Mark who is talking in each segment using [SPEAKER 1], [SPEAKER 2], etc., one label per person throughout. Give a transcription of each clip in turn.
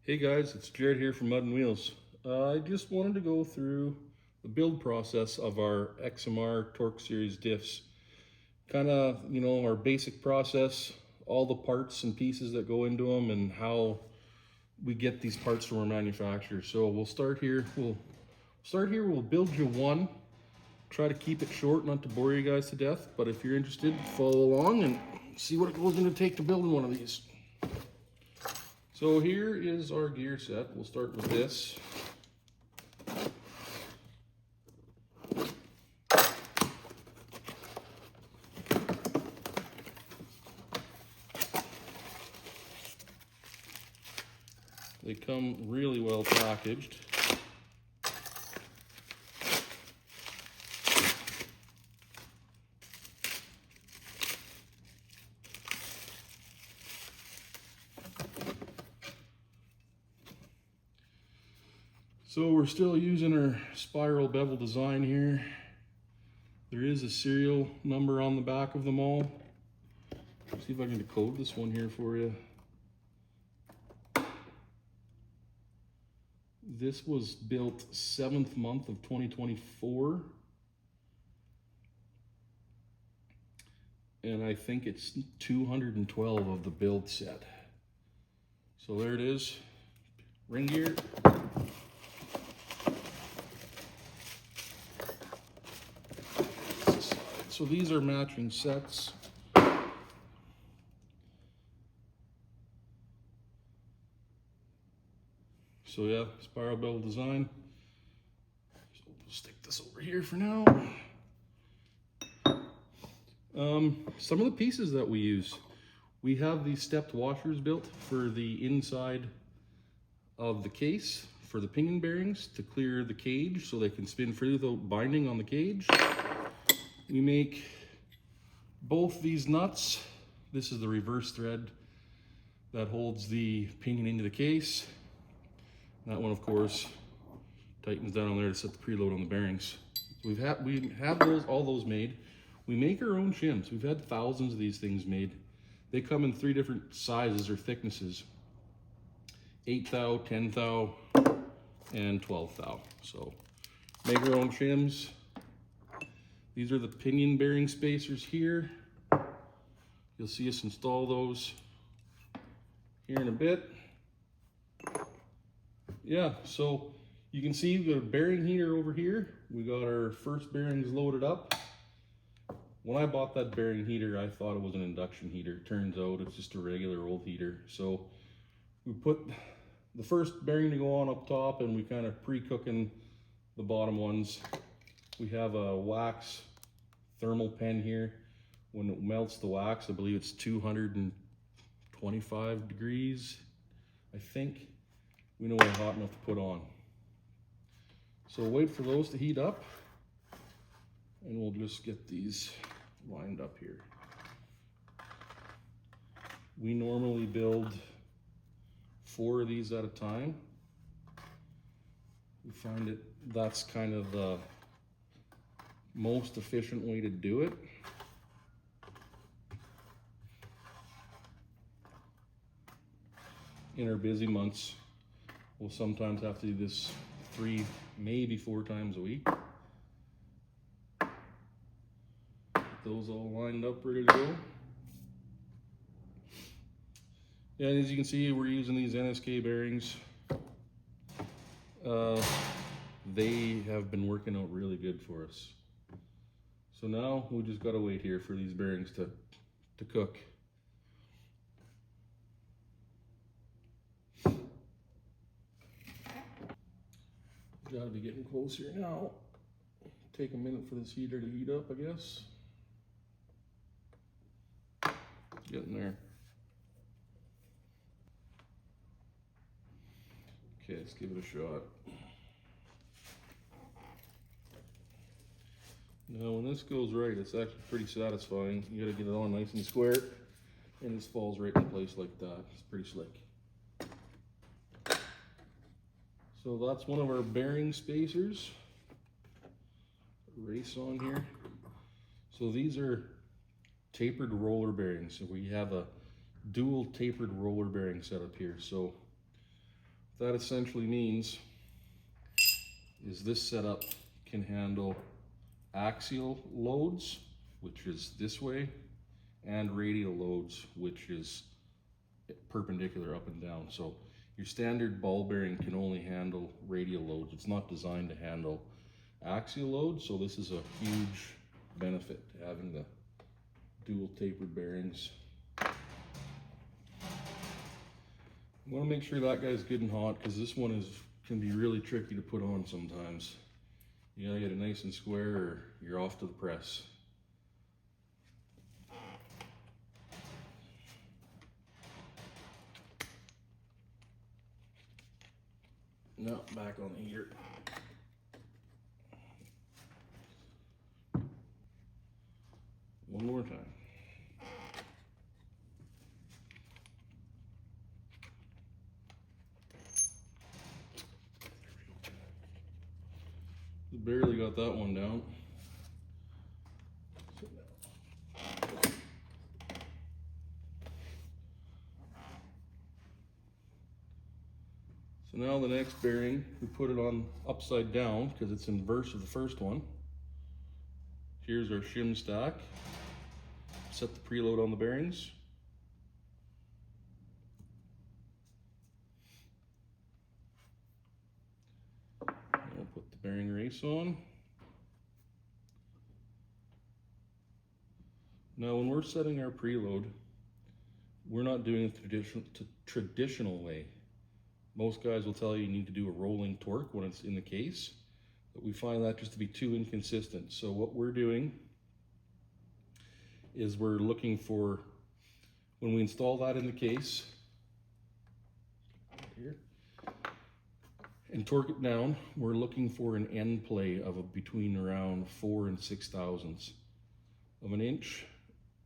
[SPEAKER 1] Hey guys, it's Jared here from MudNwheels. I just wanted to go through the build process of our XMR Torque Series diffs. Kind of, our basic process, all the parts and pieces that go into them and how we get these parts from our manufacturer. So we'll start here. We'll build you one. Try to keep it short, not to bore you guys to death, but if you're interested, follow along and see what it goes going to take to build one of these. So here is our gear set. We'll start with this. They come really well packaged. So we're still using our spiral bevel design here. There is a serial number on the back of them all. Let's see if I can decode this one here for you. This was built 7th month of 2024. And I think it's 212 of the build set. So there it is, ring gear. So these are matching sets. So yeah, spiral bevel design. So we'll stick this over here for now. Some of the pieces that we use. We have these stepped washers built for the inside of the case for the pinion bearings to clear the cage so they can spin free without binding on the cage. We make both these nuts. This is the reverse thread that holds the pinion into the case. That one, of course, tightens down on there to set the preload on the bearings. We have all those made. We make our own shims. We've had thousands of these things made. They come in 3 different sizes or thicknesses: 8 thou, 10 thou, and 12 thou. So make our own shims. These are the pinion bearing spacers here. You'll see us install those here in a bit. Yeah, so you can see we've got a bearing heater over here. We got our first bearings loaded up. When I bought that bearing heater, I thought it was an induction heater. Turns out it's just a regular old heater. So we put the first bearing to go on up top, and we kind of pre-cooking the bottom ones. We have a wax thermal pen here. When it melts the wax, I believe it's 225 degrees, I think. We know we're hot enough to put on. So wait for those to heat up, and we'll just get these lined up here. We normally build 4 of these at a time. We find that's kind of the most efficient way to do it. In our busy months, we'll sometimes have to do this 3, maybe 4 times a week. Get those all lined up, ready to go. Yeah, and as you can see, we're using these NSK bearings. They have been working out really good for us. So now we just gotta wait here for these bearings to cook. Gotta be getting close here now. Take a minute for this heater to heat up, I guess. Getting there. Okay, let's give it a shot. Now when this goes right, it's actually pretty satisfying. You gotta get it on nice and square, and this falls right in place like that. It's pretty slick. So that's one of our bearing spacers. Race on here. So these are tapered roller bearings. So we have a dual tapered roller bearing setup here. So that essentially means is this setup can handle axial loads, which is this way, and radial loads, which is perpendicular up and down. So your standard ball bearing can only handle radial loads. It's not designed to handle axial loads, so this is a huge benefit to having the dual tapered bearings. You want to make sure that guy's good and hot, because this one can be really tricky to put on sometimes. You gotta get it nice and square or you're off to the press. Now back on the heater. One more time. Barely got that one down. So now the next bearing, we put it on upside down because it's inverse of the first one. Here's our shim stack. Set the preload on the bearings. We'll put the bearing race on. Now when we're setting our preload, we're not doing it the traditional way. Most guys will tell you need to do a rolling torque when it's in the case, but we find that just to be too inconsistent. So what we're doing is we're looking for, when we install that in the case, here, and torque it down, we're looking for an end play of between around 4 and 6 thousandths of an inch.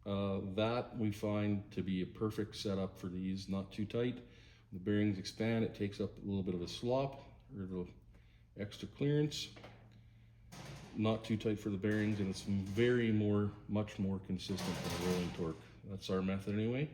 [SPEAKER 1] That we find to be a perfect setup for these, not too tight. The bearings expand, it takes up a little bit of a slop or the extra clearance. Not too tight for the bearings, and it's much more consistent than a rolling torque. That's our method anyway.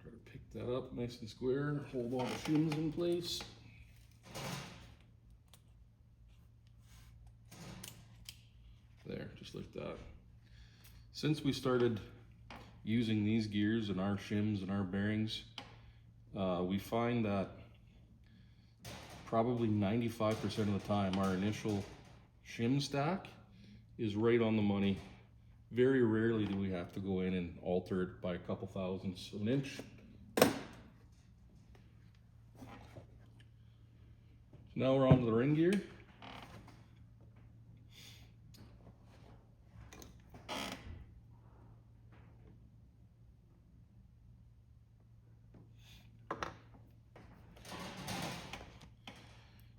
[SPEAKER 1] Try to pick that up nice and square, hold all the shims in place. There, just like that. Since we started using these gears and our shims and our bearings, we find that probably 95% of the time our initial shim stack is right on the money. Very rarely do we have to go in and alter it by a couple thousandths of an inch. So now we're on to the ring gear.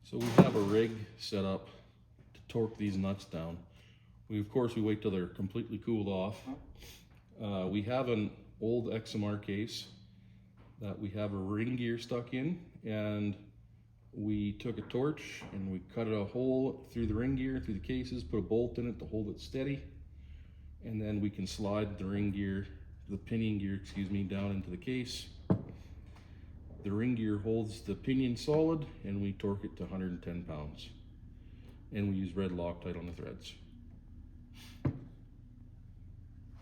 [SPEAKER 1] So we have a rig set up to torque these nuts down. Of course, we wait till they're completely cooled off. We have an old XMR case that we have a ring gear stuck in, and we took a torch and we cut a hole through the ring gear, through the cases, put a bolt in it to hold it steady, and then we can slide the ring gear, the pinion gear, excuse me, down into the case. The ring gear holds the pinion solid, and we torque it to 110 pounds. And we use red Loctite on the threads.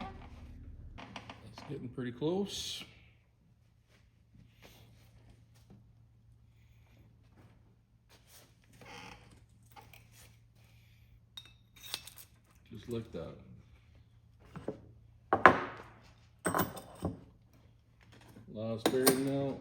[SPEAKER 1] That's getting pretty close. Just like that. Last bearing now.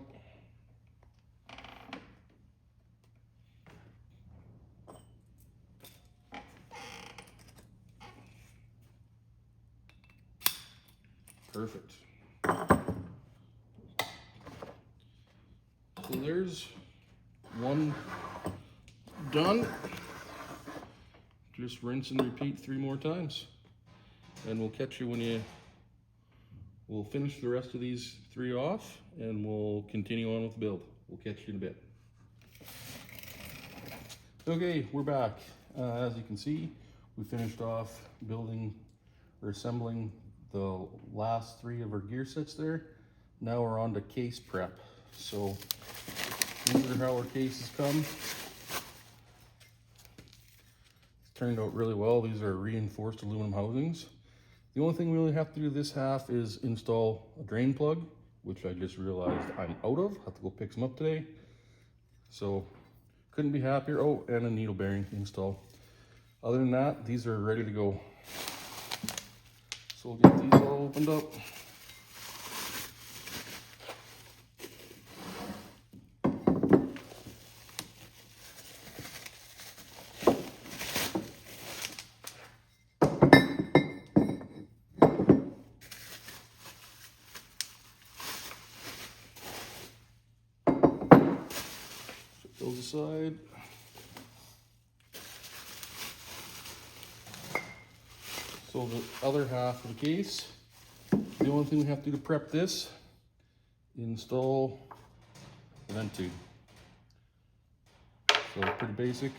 [SPEAKER 1] Perfect. So there's one done. Just rinse and repeat 3 more times. And we'll catch you when we'll finish the rest of these 3 off, and we'll continue on with the build. We'll catch you in a bit. Okay, we're back. As you can see, we finished off building or assembling the last 3 of our gear sets there. Now we're on to case prep. So these are how our cases come. Turned out really well. These are reinforced aluminum housings. The only thing we really have to do this half is install a drain plug, which I just realized I'm out of. Have to go pick some up today. So couldn't be happier. Oh, and a needle bearing install. Other than that, these are ready to go. So we'll get these all opened up. Set those aside. So the other half of the case, the only thing we have to do to prep this, install the vent tube. So pretty basic,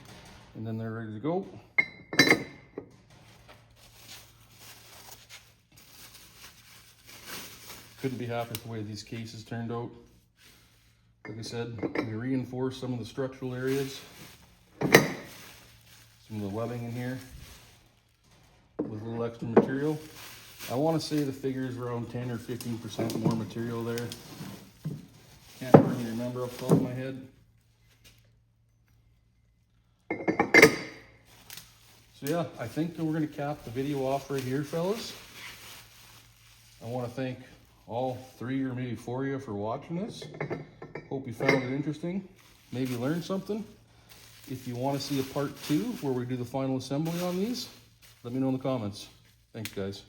[SPEAKER 1] and then they're ready to go. Couldn't be happier with the way these cases turned out. Like I said, we reinforced some of the structural areas, some of the webbing in here with a little extra material. I want to say the figure is around 10 or 15% more material there. Can't really remember off the top of my head. So yeah, I think that we're going to cap the video off right here, fellas. I want to thank all 3 or maybe 4 of you for watching this. Hope you found it interesting, maybe learned something. If you want to see a part 2 where we do the final assembly on these, let me know in the comments. Thanks, guys.